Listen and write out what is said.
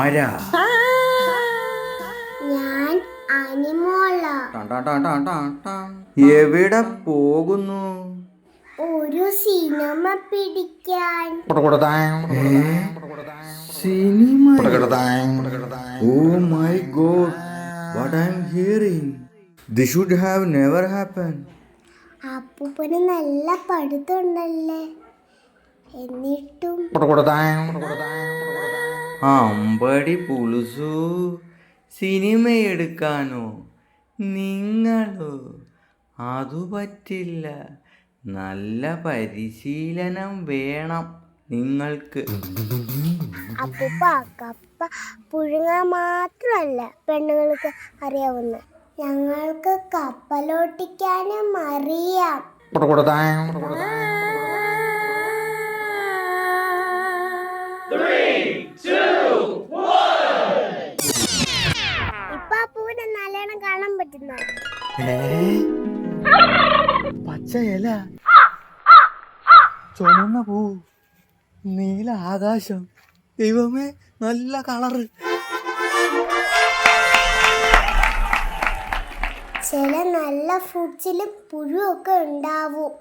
ആരാ? ഞാൻ അനിമോള. എവിടെ പോകുന്നു? ഒരു സിനിമ പിടിക്കാൻ. Cinema? Oh my God, what I'm hearing. This should have never happened. അപ്പൂപ്പന് നല്ല പഠിത്തമുണ്ടല്ലേ, എന്നിട്ടും. അമ്പടി പുളുസു, സിനിമ എടുക്കാനോ നിങ്ങളോ? അതു പറ്റില്ല. നല്ല പരിശീലനം വേണം നിങ്ങൾക്ക്. അപ്പൂപ്പ കപ്പ പുഴുങ്ങാൻ മാത്രമല്ല പെണ്ണുങ്ങൾക്ക് അറിയാവുന്ന, ഞങ്ങൾക്ക് കപ്പലോട്ടിക്കാനും അറിയാം. ഇപ്പൊ അപ്പൂവിനെ നല്ലോണം കാണാൻ പറ്റുന്ന പച്ച ഇല, ചുമന്ന പൂ, നീല ആകാശം, ദൈവമേ നല്ല കളറ്. ചില നല്ല ഫ്രൂട്ട്സിലും പുഴുവൊക്കെ ഉണ്ടാവും.